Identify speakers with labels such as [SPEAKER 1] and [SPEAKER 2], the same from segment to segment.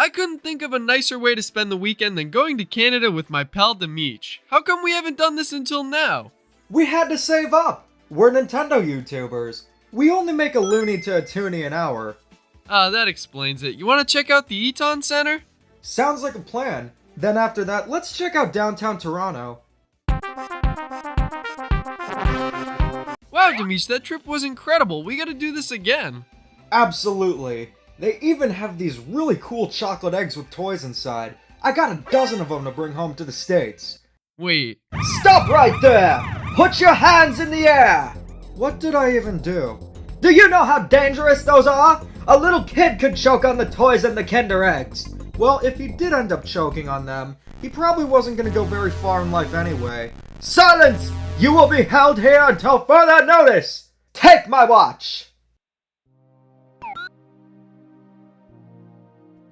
[SPEAKER 1] I couldn't think of a nicer way to spend the weekend than going to Canada with my pal Demeech. How come we haven't done this until now?
[SPEAKER 2] We had to save up! We're Nintendo YouTubers. We only make a loony to a toonie an hour.
[SPEAKER 1] That explains it. You want to check out the Eton Center?
[SPEAKER 2] Sounds like a plan. Then after that, let's check out downtown Toronto.
[SPEAKER 1] Wow, Demeech, that trip was incredible. We gotta do this again.
[SPEAKER 2] Absolutely. They even have these really cool chocolate eggs with toys inside. I got a dozen of them to bring home to the States.
[SPEAKER 1] Wait.
[SPEAKER 2] Stop right there! Put your hands in the air! What did I even do? Do you know how dangerous those are? A little kid could choke on the toys and the Kinder Eggs. Well, if he did end up choking on them, he probably wasn't gonna go very far in life anyway. Silence! You will be held here until further notice! Take my watch!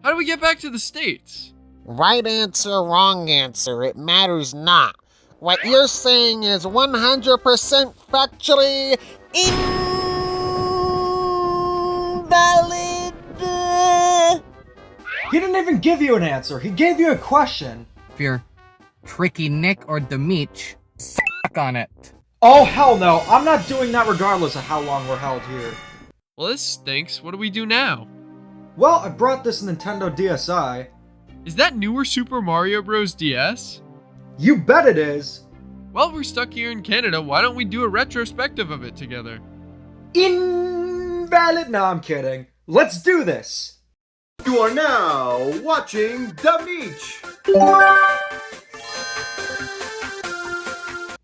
[SPEAKER 1] How do we get back to the States?
[SPEAKER 3] Right answer, wrong answer, it matters not. What you're saying is 100% factually invalid.
[SPEAKER 2] He didn't even give you an answer, he gave you a question.
[SPEAKER 4] If you're Tricky Nick or Demeech, suck on it.
[SPEAKER 2] Oh hell no, I'm not doing that regardless of how long we're held here.
[SPEAKER 1] Well, this stinks. What do we do now?
[SPEAKER 2] Well, I brought this Nintendo DSi.
[SPEAKER 1] Is that newer Super Mario Bros. DS?
[SPEAKER 2] You bet it is!
[SPEAKER 1] Well, we're stuck here in Canada. Why don't we do a retrospective of it together?
[SPEAKER 2] Invalid? No, I'm kidding. Let's do this!
[SPEAKER 5] You are now watching Demeech.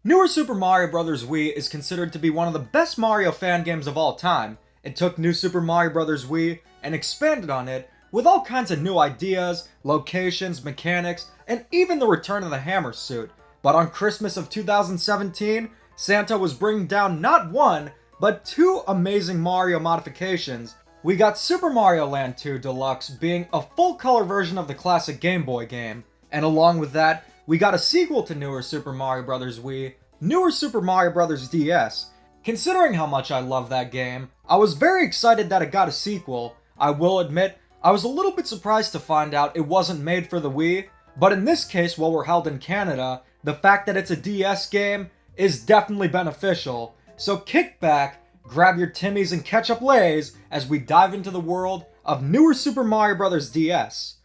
[SPEAKER 2] Newer Super Mario Bros. Wii is considered to be one of the best Mario fan games of all time. It took New Super Mario Bros. Wii and expanded on it with all kinds of new ideas, locations, mechanics, and even the return of the hammer suit. But on Christmas of 2017, Santa was bringing down not one, but two amazing Mario modifications. We got Super Mario Land 2 Deluxe being a full-color version of the classic Game Boy game. And along with that, we got a sequel to Newer Super Mario Bros. Wii, Newer Super Mario Bros. DS. Considering how much I love that game, I was very excited that it got a sequel. I will admit, I was a little bit surprised to find out it wasn't made for the Wii, but in this case, while we're held in Canada, the fact that it's a DS game is definitely beneficial. So kick back, grab your Timmies and ketchup lays as we dive into the world of Newer Super Mario Bros. DS.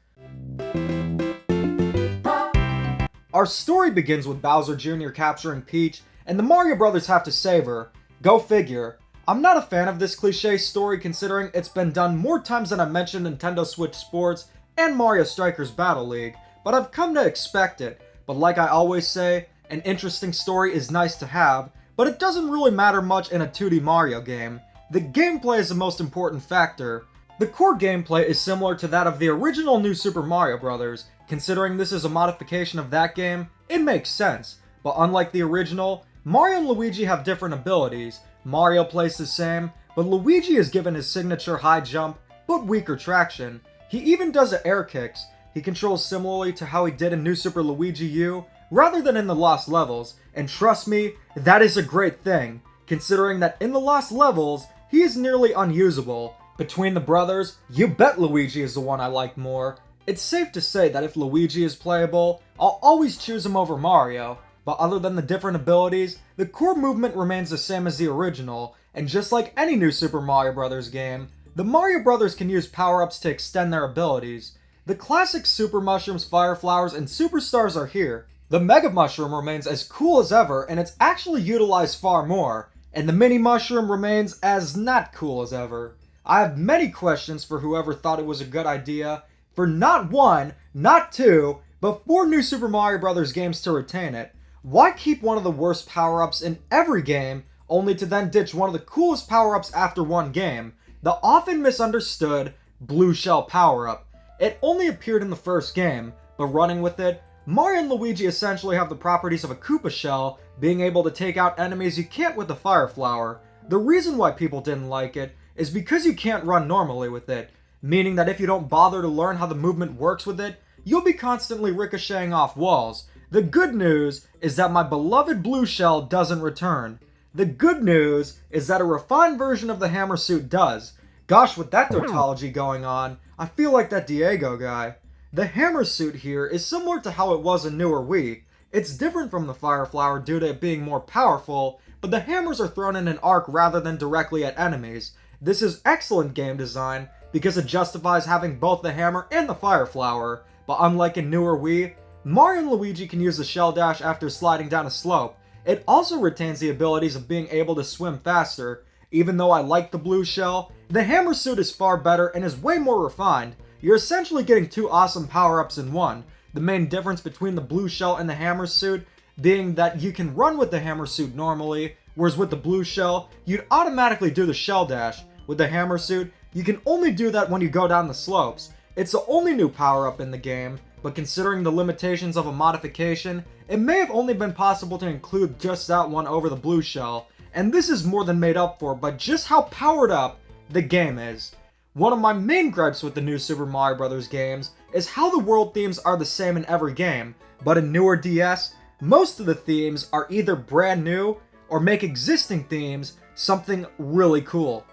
[SPEAKER 2] Our story begins with Bowser Jr. capturing Peach, and the Mario Brothers have to save her. Go figure. I'm not a fan of this cliche story considering it's been done more times than I mentioned Nintendo Switch Sports and Mario Strikers Battle League, but I've come to expect it. But like I always say, an interesting story is nice to have, but it doesn't really matter much in a 2D Mario game. The gameplay is the most important factor. The core gameplay is similar to that of the original New Super Mario Bros. Considering this is a modification of that game, it makes sense. But unlike the original, Mario and Luigi have different abilities. Mario plays the same, but Luigi is given his signature high jump, but weaker traction. He even does air kicks. He controls similarly to how he did in New Super Luigi U, rather than in the Lost Levels, and trust me, that is a great thing, considering that in the Lost Levels, he is nearly unusable. Between the brothers, you bet Luigi is the one I like more. It's safe to say that if Luigi is playable, I'll always choose him over Mario. But other than the different abilities, the core movement remains the same as the original, and just like any new Super Mario Bros. Game, the Mario Brothers can use power-ups to extend their abilities. The classic Super Mushrooms, Fire Flowers, and Superstars are here. The Mega Mushroom remains as cool as ever, and it's actually utilized far more, and the Mini Mushroom remains as not cool as ever. I have many questions for whoever thought it was a good idea for not one, not two, but 4 new Super Mario Bros. Games to retain it. Why keep one of the worst power-ups in every game, only to then ditch one of the coolest power-ups after one game? The often misunderstood Blue Shell power-up. It only appeared in the first game, but running with it, Mario and Luigi essentially have the properties of a Koopa Shell, being able to take out enemies you can't with the Fire Flower. The reason why people didn't like it is because you can't run normally with it, meaning that if you don't bother to learn how the movement works with it, you'll be constantly ricocheting off walls. The good news is that my beloved Blue Shell doesn't return. The good news is that a refined version of the hammer suit does. Gosh, with that tautology going on, I feel like that Diego guy. The hammer suit here is similar to how it was in newer Wii. It's different from the Fire Flower due to it being more powerful, but the hammers are thrown in an arc rather than directly at enemies. This is excellent game design because it justifies having both the hammer and the Fire Flower, but unlike in newer Wii, Mario and Luigi can use the Shell Dash after sliding down a slope. It also retains the abilities of being able to swim faster. Even though I like the blue shell, the hammer suit is far better and is way more refined. You're essentially getting two awesome power-ups in one. The main difference between the blue shell and the hammer suit being that you can run with the hammer suit normally, whereas with the blue shell, you'd automatically do the Shell Dash. With the hammer suit, you can only do that when you go down the slopes. It's the only new power-up in the game, but considering the limitations of a modification, it may have only been possible to include just that one over the blue shell, and this is more than made up for by just how powered up the game is. One of my main gripes with the new Super Mario Bros. Games is how the world themes are the same in every game, but in newer DS, most of the themes are either brand new or make existing themes something really cool.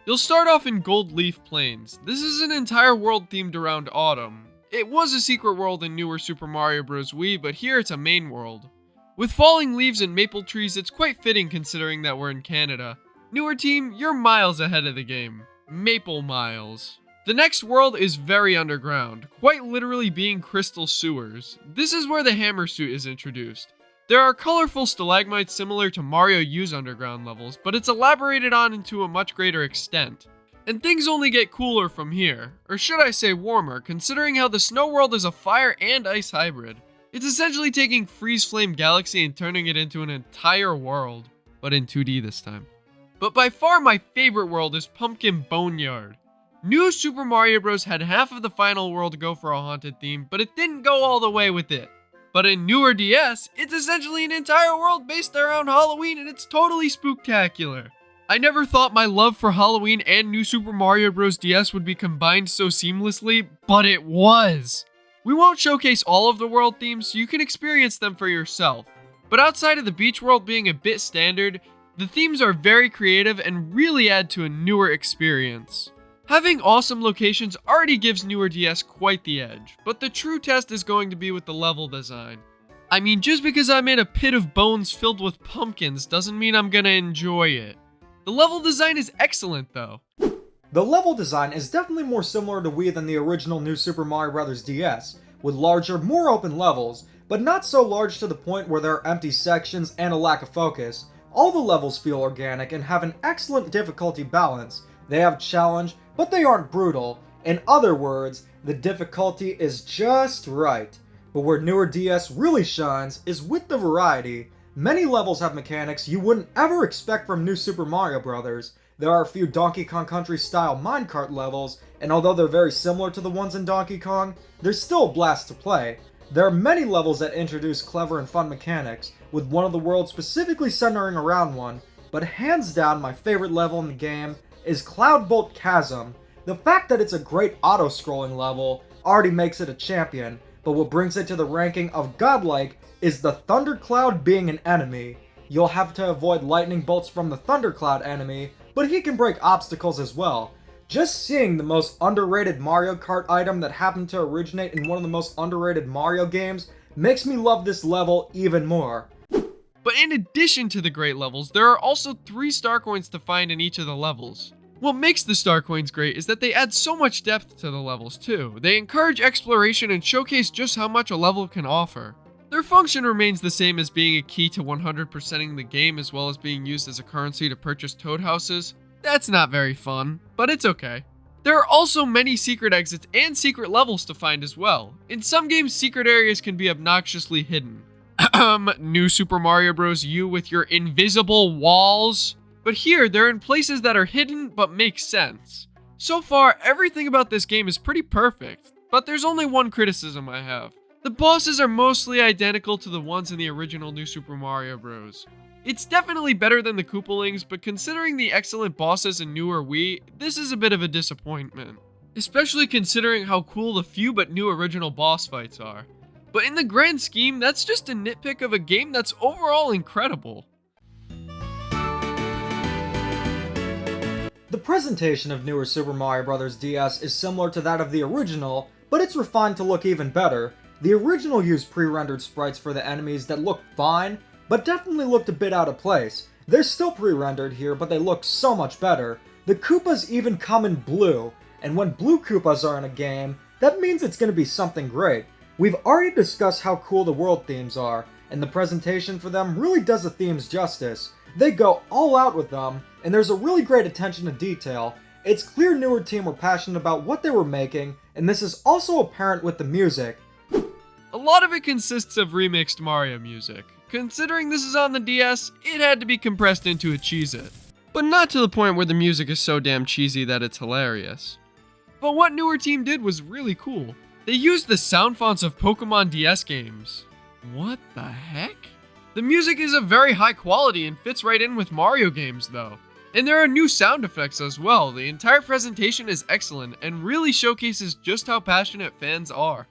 [SPEAKER 1] You'll start off in Gold Leaf Plains. This is an entire world themed around autumn. It was a secret world in newer Super Mario Bros. Wii, but here it's a main world. With falling leaves and maple trees, it's quite fitting considering that we're in Canada. Newer team, you're miles ahead of the game. Maple miles. The next world is very underground, quite literally being crystal sewers. This is where the hammer suit is introduced. There are colorful stalagmites similar to Mario U's underground levels, but it's elaborated on to a much greater extent. And things only get cooler from here, or should I say warmer, considering how the snow world is a fire and ice hybrid. It's essentially taking Freeze Flame Galaxy and turning it into an entire world, but in 2D this time. But by far my favorite world is Pumpkin Boneyard. New Super Mario Bros. Had half of the final world go for a haunted theme, but it didn't go all the way with it. But in newer DS, it's essentially an entire world based around Halloween and it's totally spooktacular. I never thought my love for Halloween and New Super Mario Bros. DS would be combined so seamlessly, but it was. We won't showcase all of the world themes so you can experience them for yourself. But outside of the beach world being a bit standard, the themes are very creative and really add to a newer experience. Having awesome locations already gives newer DS quite the edge, but the true test is going to be with the level design. I mean, just because I'm in a pit of bones filled with pumpkins doesn't mean I'm gonna enjoy it. The level design is excellent though.
[SPEAKER 2] The level design is definitely more similar to Wii than the original New Super Mario Bros. DS, with larger, more open levels, but not so large to the point where there are empty sections and a lack of focus. All the levels feel organic and have an excellent difficulty balance. They have challenge, but they aren't brutal. In other words, the difficulty is just right. But where newer DS really shines is with the variety. Many levels have mechanics you wouldn't ever expect from New Super Mario Bros. There are a few Donkey Kong Country style minecart levels, and although they're very similar to the ones in Donkey Kong, they're still a blast to play. There are many levels that introduce clever and fun mechanics, with one of the worlds specifically centering around one, but hands down my favorite level in the game is Cloudvault Chasm. The fact that it's a great auto-scrolling level already makes it a champion, but what brings it to the ranking of godlike is the Thundercloud being an enemy. You'll have to avoid lightning bolts from the Thundercloud enemy, but he can break obstacles as well. Just seeing the most underrated Mario Kart item that happened to originate in one of the most underrated Mario games makes me love this level even more.
[SPEAKER 1] But in addition to the great levels, there are also 3 star coins to find in each of the levels. What makes the star coins great is that they add so much depth to the levels too. They encourage exploration and showcase just how much a level can offer. Their function remains the same as being a key to 100%ing the game as well as being used as a currency to purchase toad houses. That's not very fun, but it's okay. There are also many secret exits and secret levels to find as well. In some games, secret areas can be obnoxiously hidden. New Super Mario Bros. U with your invisible walls. But here, they're in places that are hidden but make sense. So far, everything about this game is pretty perfect, but there's only one criticism I have. The bosses are mostly identical to the ones in the original New Super Mario Bros. It's definitely better than the Koopalings, but considering the excellent bosses in newer Wii, this is a bit of a disappointment. Especially considering how cool the few but new original boss fights are. But in the grand scheme, that's just a nitpick of a game that's overall incredible.
[SPEAKER 2] The presentation of newer Super Mario Bros. DS is similar to that of the original, but it's refined to look even better. The original used pre-rendered sprites for the enemies that looked fine, but definitely looked a bit out of place. They're still pre-rendered here, but they look so much better. The Koopas even come in blue, and when blue Koopas are in a game, that means it's going to be something great. We've already discussed how cool the world themes are, and the presentation for them really does the themes justice. They go all out with them, and there's a really great attention to detail. It's clear newer team were passionate about what they were making, and this is also apparent with the music.
[SPEAKER 1] A lot of it consists of remixed Mario music. Considering this is on the DS, it had to be compressed into a Cheez-It. But not to the point where the music is so damn cheesy that it's hilarious. But what newer team did was really cool. They used the sound fonts of Pokemon DS games. What the heck? The music is of very high quality and fits right in with Mario games though. And there are new sound effects as well. The entire presentation is excellent and really showcases just how passionate fans are.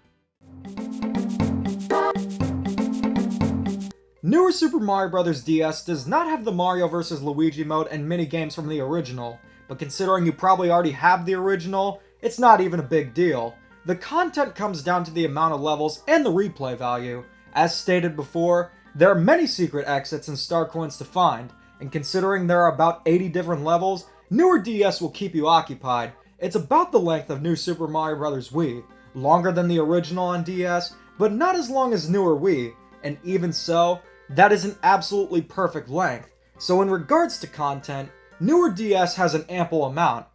[SPEAKER 2] Newer Super Mario Bros. DS does not have the Mario vs. Luigi mode and mini-games from the original, but considering you probably already have the original, it's not even a big deal. The content comes down to the amount of levels and the replay value. As stated before, there are many secret exits and star coins to find, and considering there are about 80 different levels, newer DS will keep you occupied. It's about the length of New Super Mario Bros. Wii, longer than the original on DS, but not as long as newer Wii, and even so, that is an absolutely perfect length. So in regards to content, newer DS has an ample amount.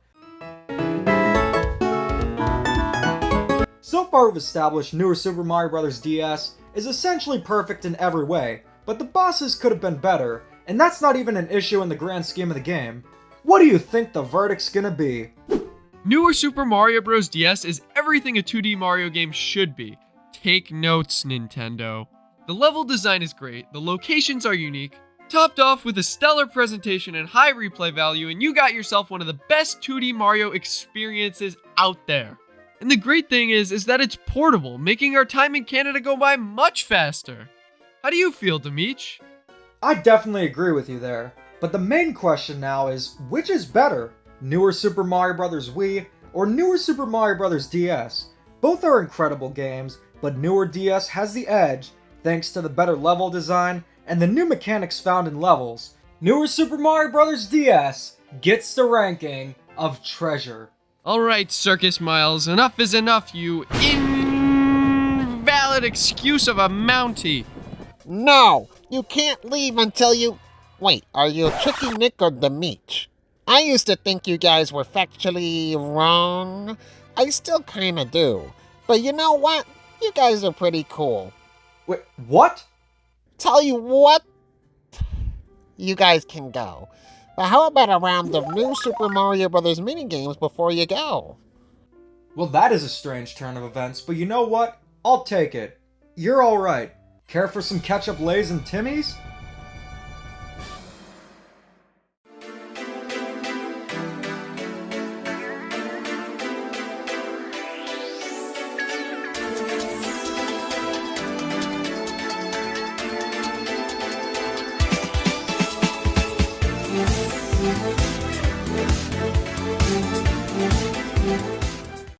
[SPEAKER 2] So far we've established newer Super Mario Bros. DS is essentially perfect in every way, but the bosses could have been better, and that's not even an issue in the grand scheme of the game. What do you think the verdict's gonna be?
[SPEAKER 1] Newer Super Mario Bros. DS is everything a 2D Mario game should be. Take notes, Nintendo. The level design is great, the locations are unique, topped off with a stellar presentation and high replay value, and you got yourself one of the best 2D Mario experiences out there. And the great thing is that it's portable, making our time in Canada go by much faster. How do you feel, Demeech?
[SPEAKER 2] I definitely agree with you there, but the main question now is, which is better? Newer Super Mario Bros. Wii or newer Super Mario Bros. DS? Both are incredible games, but newer DS has the edge, thanks to the better level design and the new mechanics found in levels. Newer Super Mario Bros. DS gets the ranking of treasure.
[SPEAKER 1] Alright, Circus Miles, enough is enough, you invalid excuse of a Mountie.
[SPEAKER 3] No, you can't leave until you... Wait, are you Tricky Nick or Demeech? I used to think you guys were factually wrong. I still kinda do. But you know what? You guys are pretty cool.
[SPEAKER 2] Wait, what?
[SPEAKER 3] Tell you what? You guys can go. But how about a round of new Super Mario Bros. Minigames before you go?
[SPEAKER 2] Well, that is a strange turn of events, but you know what? I'll take it. You're alright. Care for some ketchup lays and Timmy's?